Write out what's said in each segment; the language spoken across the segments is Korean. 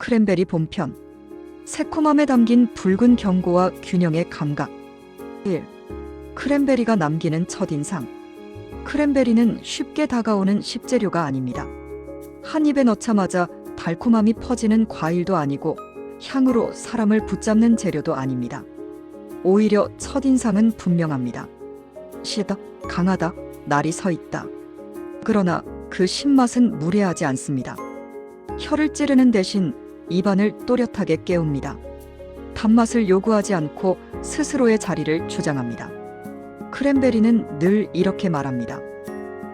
크랜베리 본편. 새콤함에 담긴 붉은 경고와 균형의 감각. 1. 크랜베리가 남기는 첫인상. 크랜베리는 쉽게 다가오는 식재료가 아닙니다. 한 입에 넣자마자 달콤함이 퍼지는 과일도 아니고 향으로 사람을 붙잡는 재료도 아닙니다. 오히려 첫인상은 분명합니다. 시다, 강하다, 날이 서 있다. 그러나 그 신맛은 무례하지 않습니다. 혀를 찌르는 대신 입안을 또렷하게 깨웁니다. 단맛을 요구하지 않고 스스로의 자리를 주장합니다. 크랜베리는 늘 이렇게 말합니다.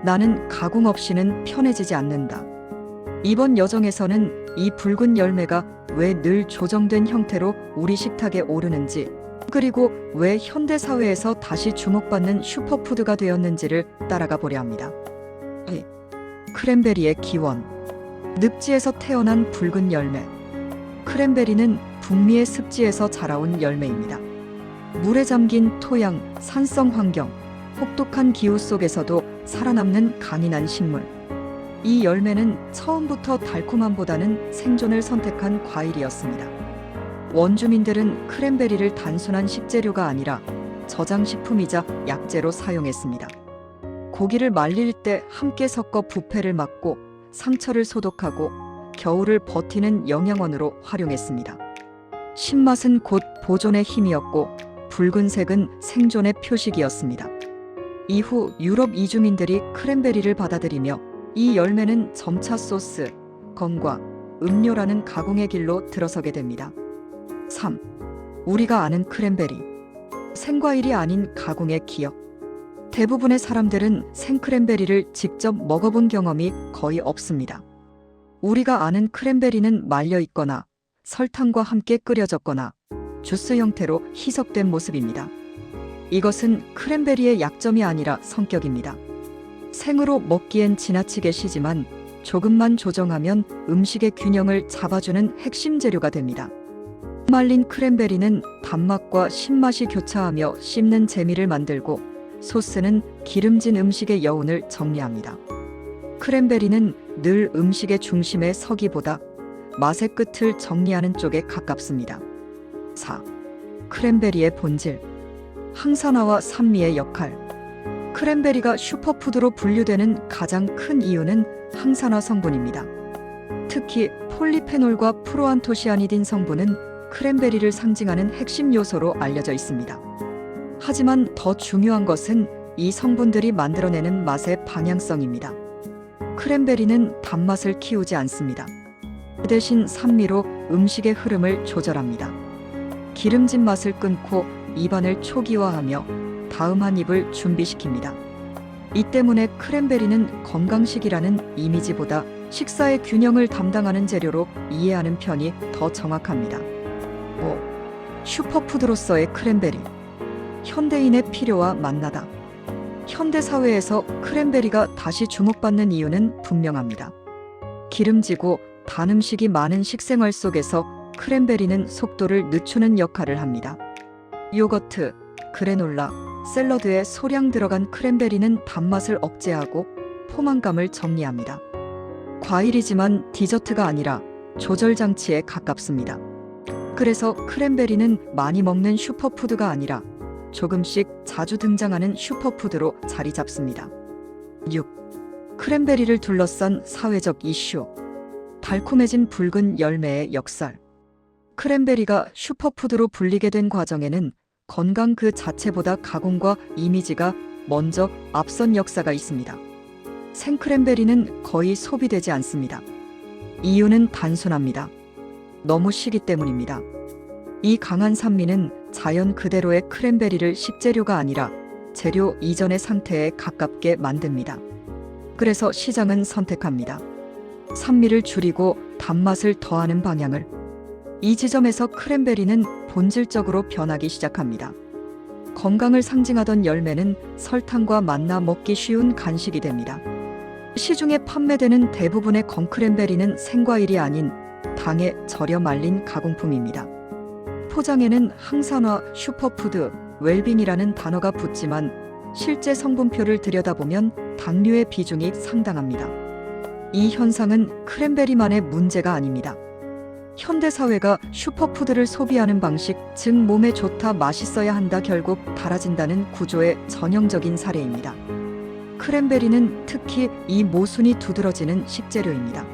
나는 가공 없이는 편해지지 않는다. 이번 여정에서는 이 붉은 열매가 왜 늘 조정된 형태로 우리 식탁에 오르는지, 그리고 왜 현대사회에서 다시 주목받는 슈퍼푸드가 되었는지를 따라가 보려 합니다. 크랜베리의 기원. 늪지에서 태어난 붉은 열매. 크랜베리는 북미의 습지에서 자라온 열매입니다. 물에 잠긴 토양, 산성 환경, 혹독한 기후 속에서도 살아남는 강인한 식물. 이 열매는 처음부터 달콤함보다는 생존을 선택한 과일이었습니다. 원주민들은 크랜베리를 단순한 식재료가 아니라 저장식품이자 약재로 사용했습니다. 고기를 말릴 때 함께 섞어 부패를 막고 상처를 소독하고 겨울을 버티는 영양원으로 활용했습니다. 신맛은 곧 보존의 힘이었고 붉은색은 생존의 표식이었습니다. 이후 유럽 이주민들이 크랜베리를 받아들이며 이 열매는 점차 소스, 건과 음료라는 가공의 길로 들어서게 됩니다. 3. 우리가 아는 크랜베리. 생과일이 아닌 가공의 기억. 대부분의 사람들은 생크랜베리를 직접 먹어본 경험이 거의 없습니다. 우리가 아는 크랜베리는 말려 있거나 설탕과 함께 끓여졌거나 주스 형태로 희석된 모습입니다. 이것은 크랜베리의 약점이 아니라 성격입니다. 생으로 먹기엔 지나치게 시지만 조금만 조정하면 음식의 균형을 잡아주는 핵심 재료가 됩니다. 말린 크랜베리는 단맛과 신맛이 교차하며 씹는 재미를 만들고 소스는 기름진 음식의 여운을 정리합니다. 크랜베리는 늘 음식의 중심에 서기보다 맛의 끝을 정리하는 쪽에 가깝습니다. 4. 크랜베리의 본질. 항산화와 산미의 역할. 크랜베리가 슈퍼푸드로 분류되는 가장 큰 이유는 항산화 성분입니다. 특히 폴리페놀과 프로안토시아니딘 성분은 크랜베리를 상징하는 핵심 요소로 알려져 있습니다. 하지만 더 중요한 것은 이 성분들이 만들어내는 맛의 방향성입니다. 크랜베리는 단맛을 키우지 않습니다. 그 대신 산미로 음식의 흐름을 조절합니다. 기름진 맛을 끊고 입안을 초기화하며 다음 한 입을 준비시킵니다. 이 때문에 크랜베리는 건강식이라는 이미지보다 식사의 균형을 담당하는 재료로 이해하는 편이 더 정확합니다. 5. 슈퍼푸드로서의 크랜베리. 현대인의 필요와 만나다. 현대사회에서 크랜베리가 다시 주목받는 이유는 분명합니다. 기름지고 단 음식이 많은 식생활 속에서 크랜베리는 속도를 늦추는 역할을 합니다. 요거트, 그래놀라, 샐러드에 소량 들어간 크랜베리는 단맛을 억제하고 포만감을 정리합니다. 과일이지만 디저트가 아니라 조절 장치에 가깝습니다. 그래서 크랜베리는 많이 먹는 슈퍼푸드가 아니라 조금씩 자주 등장하는 슈퍼푸드로 자리 잡습니다. 6. 크랜베리를 둘러싼 사회적 이슈. 달콤해진 붉은 열매의 역설. 크랜베리가 슈퍼푸드로 불리게 된 과정에는 건강 그 자체보다 가공과 이미지가 먼저 앞선 역사가 있습니다. 생크랜베리는 거의 소비되지 않습니다. 이유는 단순합니다. 너무 시기 때문입니다. 이 강한 산미는 자연 그대로의 크랜베리를 식재료가 아니라 재료 이전의 상태에 가깝게 만듭니다. 그래서 시장은 선택합니다. 산미를 줄이고 단맛을 더하는 방향을. 이 지점에서 크랜베리는 본질적으로 변하기 시작합니다. 건강을 상징하던 열매는 설탕과 만나 먹기 쉬운 간식이 됩니다. 시중에 판매되는 대부분의 건크랜베리는 생과일이 아닌 당에 절여 말린 가공품입니다. 포장에는 항산화, 슈퍼푸드, 웰빙이라는 단어가 붙지만 실제 성분표를 들여다보면 당류의 비중이 상당합니다. 이 현상은 크랜베리만의 문제가 아닙니다. 현대사회가 슈퍼푸드를 소비하는 방식, 즉 몸에 좋다, 맛있어야 한다, 결국 달아진다는 구조의 전형적인 사례입니다. 크랜베리는 특히 이 모순이 두드러지는 식재료입니다.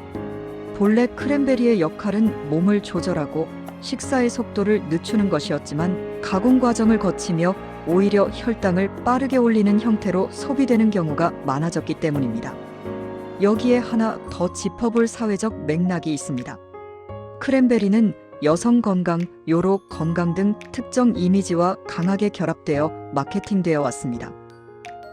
본래 크랜베리의 역할은 몸을 조절하고 식사의 속도를 늦추는 것이었지만 가공 과정을 거치며 오히려 혈당을 빠르게 올리는 형태로 소비되는 경우가 많아졌기 때문입니다. 여기에 하나 더 짚어볼 사회적 맥락이 있습니다. 크랜베리는 여성 건강, 요로 건강 등 특정 이미지와 강하게 결합되어 마케팅되어 왔습니다.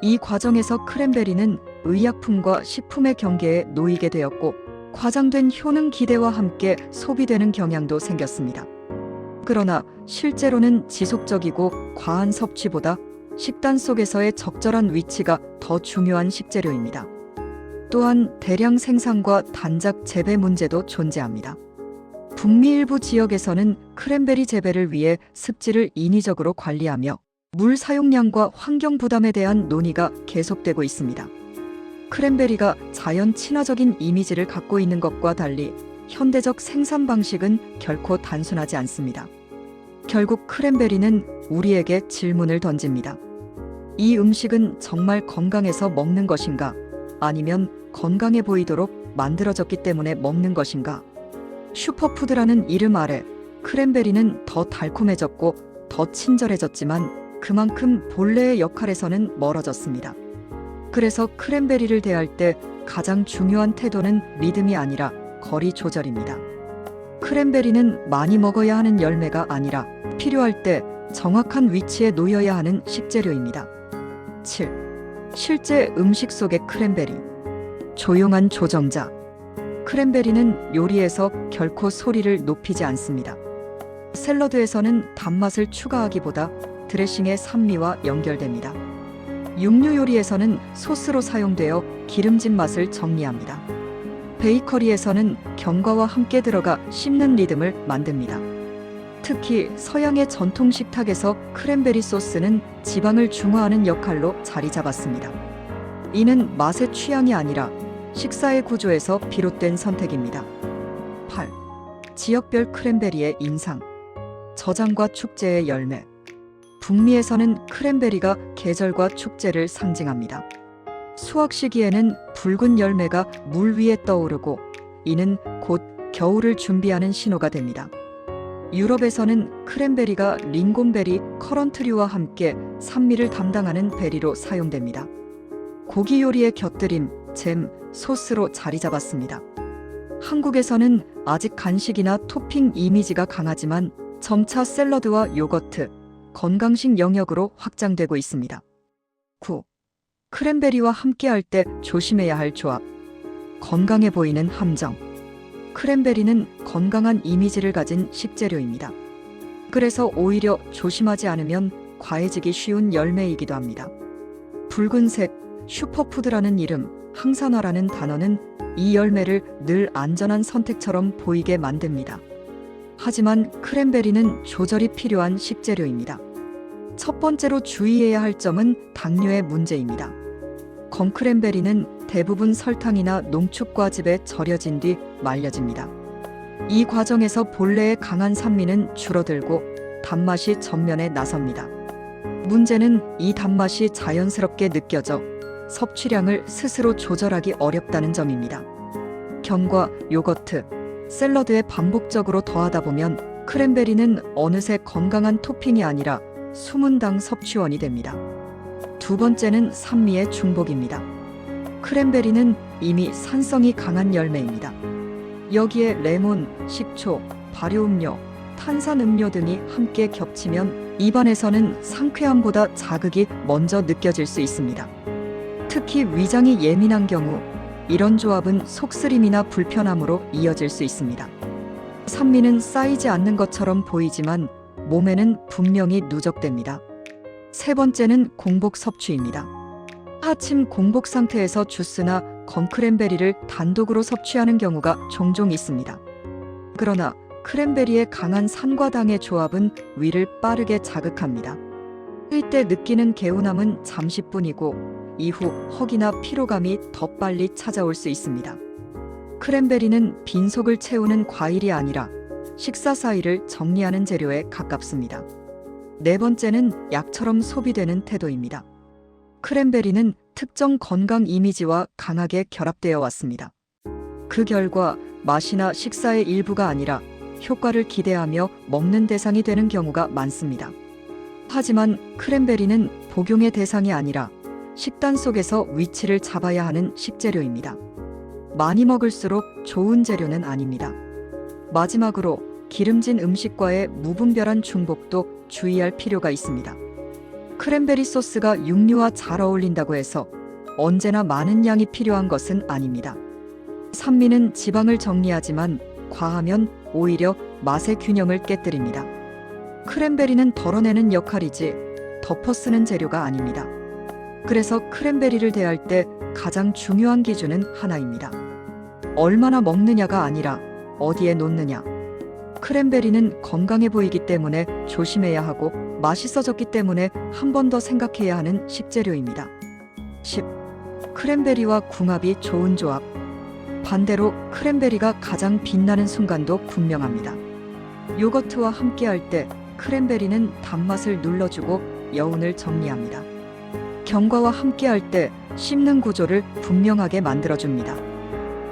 이 과정에서 크랜베리는 의약품과 식품의 경계에 놓이게 되었고 과장된 효능 기대와 함께 소비되는 경향도 생겼습니다. 그러나 실제로는 지속적이고 과한 섭취보다 식단 속에서의 적절한 위치가 더 중요한 식재료입니다. 또한 대량 생산과 단작 재배 문제도 존재합니다. 북미 일부 지역에서는 크랜베리 재배를 위해 습지를 인위적으로 관리하며 물 사용량과 환경 부담에 대한 논의가 계속되고 있습니다. 크랜베리가 자연 친화적인 이미지를 갖고 있는 것과 달리 현대적 생산 방식은 결코 단순하지 않습니다. 결국 크랜베리는 우리에게 질문을 던집니다. 이 음식은 정말 건강해서 먹는 것인가? 아니면 건강해 보이도록 만들어졌기 때문에 먹는 것인가? 슈퍼푸드라는 이름 아래 크랜베리는 더 달콤해졌고 더 친절해졌지만 그만큼 본래의 역할에서는 멀어졌습니다. 그래서 크랜베리를 대할 때 가장 중요한 태도는 믿음이 아니라 거리 조절입니다. 크랜베리는 많이 먹어야 하는 열매가 아니라 필요할 때 정확한 위치에 놓여야 하는 식재료입니다. 7. 실제 음식 속의 크랜베리. 조용한 조정자. 크랜베리는 요리에서 결코 소리를 높이지 않습니다. 샐러드에서는 단맛을 추가하기보다 드레싱의 산미와 연결됩니다. 육류 요리에서는 소스로 사용되어 기름진 맛을 정리합니다. 베이커리에서는 견과와 함께 들어가 씹는 리듬을 만듭니다. 특히 서양의 전통 식탁에서 크랜베리 소스는 지방을 중화하는 역할로 자리 잡았습니다. 이는 맛의 취향이 아니라 식사의 구조에서 비롯된 선택입니다. 8. 지역별 크랜베리의 인상. 저장과 축제의 열매. 북미에서는 크랜베리가 계절과 축제를 상징합니다. 수확 시기에는 붉은 열매가 물 위에 떠오르고 이는 곧 겨울을 준비하는 신호가 됩니다. 유럽에서는 크랜베리가 링곤베리, 커런트류와 함께 산미를 담당하는 베리로 사용됩니다. 고기 요리의 곁들임, 잼, 소스로 자리 잡았습니다. 한국에서는 아직 간식이나 토핑 이미지가 강하지만 점차 샐러드와 요거트, 건강식 영역으로 확장되고 있습니다. 9. 크랜베리와 함께할 때 조심해야 할 조합. 건강해 보이는 함정. 크랜베리는 건강한 이미지를 가진 식재료입니다. 그래서 오히려 조심하지 않으면 과해지기 쉬운 열매이기도 합니다. 붉은색, 슈퍼푸드라는 이름, 항산화라는 단어는 이 열매를 늘 안전한 선택처럼 보이게 만듭니다. 하지만 크랜베리는 조절이 필요한 식재료입니다. 첫 번째로 주의해야 할 점은 당뇨의 문제입니다. 검크랜베리는 대부분 설탕이나 농축과즙에 절여진 뒤 말려집니다. 이 과정에서 본래의 강한 산미는 줄어들고 단맛이 전면에 나섭니다. 문제는 이 단맛이 자연스럽게 느껴져 섭취량을 스스로 조절하기 어렵다는 점입니다. 견과, 요거트, 샐러드에 반복적으로 더하다 보면 크랜베리는 어느새 건강한 토핑이 아니라 숨은 당 섭취원이 됩니다. 두 번째는 산미의 중복입니다. 크랜베리는 이미 산성이 강한 열매입니다. 여기에 레몬, 식초, 발효음료, 탄산음료 등이 함께 겹치면 입안에서는 상쾌함보다 자극이 먼저 느껴질 수 있습니다. 특히 위장이 예민한 경우 이런 조합은 속쓰림이나 불편함으로 이어질 수 있습니다. 산미는 쌓이지 않는 것처럼 보이지만 몸에는 분명히 누적됩니다. 세 번째는 공복 섭취입니다. 아침 공복 상태에서 주스나 검크랜베리를 단독으로 섭취하는 경우가 종종 있습니다. 그러나 크랜베리의 강한 산과 당의 조합은 위를 빠르게 자극합니다. 이때 느끼는 개운함은 잠시뿐이고 이후 허기나 피로감이 더 빨리 찾아올 수 있습니다. 크랜베리는 빈속을 채우는 과일이 아니라 식사 사이를 정리하는 재료에 가깝습니다. 네 번째는 약처럼 소비되는 태도입니다. 크랜베리는 특정 건강 이미지와 강하게 결합되어 왔습니다. 그 결과 맛이나 식사의 일부가 아니라 효과를 기대하며 먹는 대상이 되는 경우가 많습니다. 하지만 크랜베리는 복용의 대상이 아니라 식단 속에서 위치를 잡아야 하는 식재료입니다. 많이 먹을수록 좋은 재료는 아닙니다. 마지막으로 기름진 음식과의 무분별한 중복도 주의할 필요가 있습니다. 크랜베리 소스가 육류와 잘 어울린다고 해서 언제나 많은 양이 필요한 것은 아닙니다. 산미는 지방을 정리하지만 과하면 오히려 맛의 균형을 깨뜨립니다. 크랜베리는 덜어내는 역할이지 덮어 쓰는 재료가 아닙니다. 그래서 크랜베리를 대할 때 가장 중요한 기준은 하나입니다. 얼마나 먹느냐가 아니라 어디에 놓느냐. 크랜베리는 건강해 보이기 때문에 조심해야 하고 맛있어졌기 때문에 한 번 더 생각해야 하는 식재료입니다. 10. 크랜베리와 궁합이 좋은 조합. 반대로 크랜베리가 가장 빛나는 순간도 분명합니다. 요거트와 함께할 때 크랜베리는 단맛을 눌러주고 여운을 정리합니다. 견과와 함께할 때 씹는 구조를 분명하게 만들어줍니다.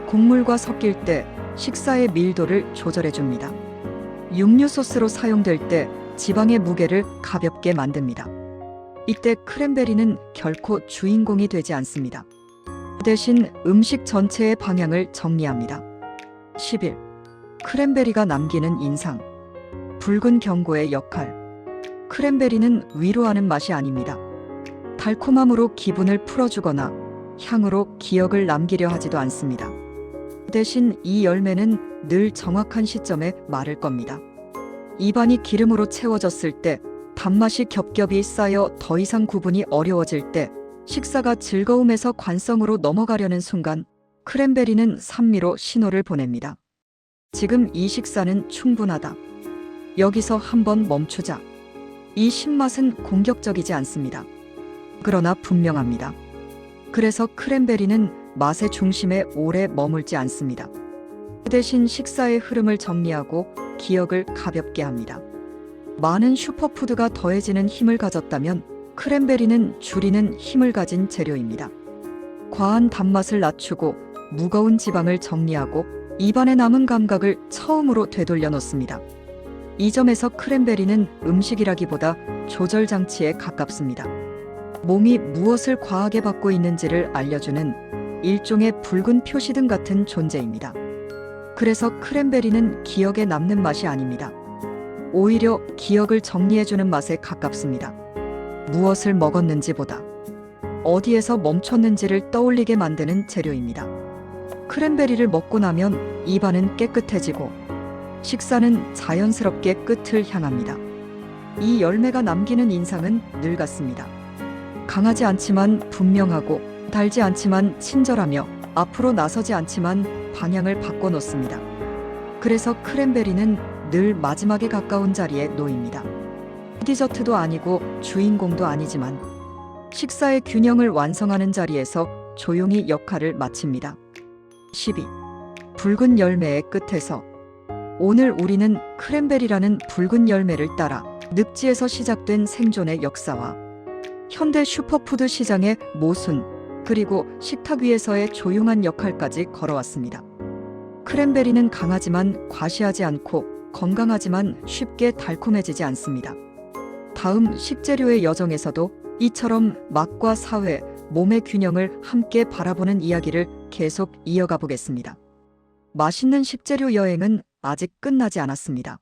곡물과 섞일 때 식사의 밀도를 조절해줍니다. 육류 소스로 사용될 때 지방의 무게를 가볍게 만듭니다. 이때 크랜베리는 결코 주인공이 되지 않습니다. 대신 음식 전체의 방향을 정리합니다. 11. 크랜베리가 남기는 인상. 붉은 경고의 역할. 크랜베리는 위로하는 맛이 아닙니다. 달콤함으로 기분을 풀어주거나 향으로 기억을 남기려 하지도 않습니다. 대신 이 열매는 늘 정확한 시점에 마를 겁니다. 입안이 기름으로 채워졌을 때, 단맛이 겹겹이 쌓여 더 이상 구분이 어려워질 때, 식사가 즐거움에서 관성으로 넘어가려는 순간, 크랜베리는 산미로 신호를 보냅니다. 지금 이 식사는 충분하다. 여기서 한번 멈추자. 이 신맛은 공격적이지 않습니다. 그러나 분명합니다. 그래서 크랜베리는 맛의 중심에 오래 머물지 않습니다. 대신 식사의 흐름을 정리하고 기억을 가볍게 합니다. 많은 슈퍼푸드가 더해지는 힘을 가졌다면 크랜베리는 줄이는 힘을 가진 재료입니다. 과한 단맛을 낮추고 무거운 지방을 정리하고 입안에 남은 감각을 처음으로 되돌려 놓습니다. 이 점에서 크랜베리는 음식이라기보다 조절 장치에 가깝습니다. 몸이 무엇을 과하게 받고 있는지를 알려주는 일종의 붉은 표시등 같은 존재입니다. 그래서 크랜베리는 기억에 남는 맛이 아닙니다. 오히려 기억을 정리해주는 맛에 가깝습니다. 무엇을 먹었는지보다 어디에서 멈췄는지를 떠올리게 만드는 재료입니다. 크랜베리를 먹고 나면 입안은 깨끗해지고 식사는 자연스럽게 끝을 향합니다. 이 열매가 남기는 인상은 늘 같습니다. 강하지 않지만 분명하고 달지 않지만 친절하며 앞으로 나서지 않지만 방향을 바꿔놓습니다. 그래서 크랜베리는 늘 마지막에 가까운 자리에 놓입니다. 디저트도 아니고 주인공도 아니지만 식사의 균형을 완성하는 자리에서 조용히 역할을 마칩니다. 12. 붉은 열매의 끝에서. 오늘 우리는 크랜베리라는 붉은 열매를 따라 늪지에서 시작된 생존의 역사와 현대 슈퍼푸드 시장의 모순, 그리고 식탁 위에서의 조용한 역할까지 걸어왔습니다. 크랜베리는 강하지만 과시하지 않고 건강하지만 쉽게 달콤해지지 않습니다. 다음 식재료의 여정에서도 이처럼 맛과 사회, 몸의 균형을 함께 바라보는 이야기를 계속 이어가 보겠습니다. 맛있는 식재료 여행은 아직 끝나지 않았습니다.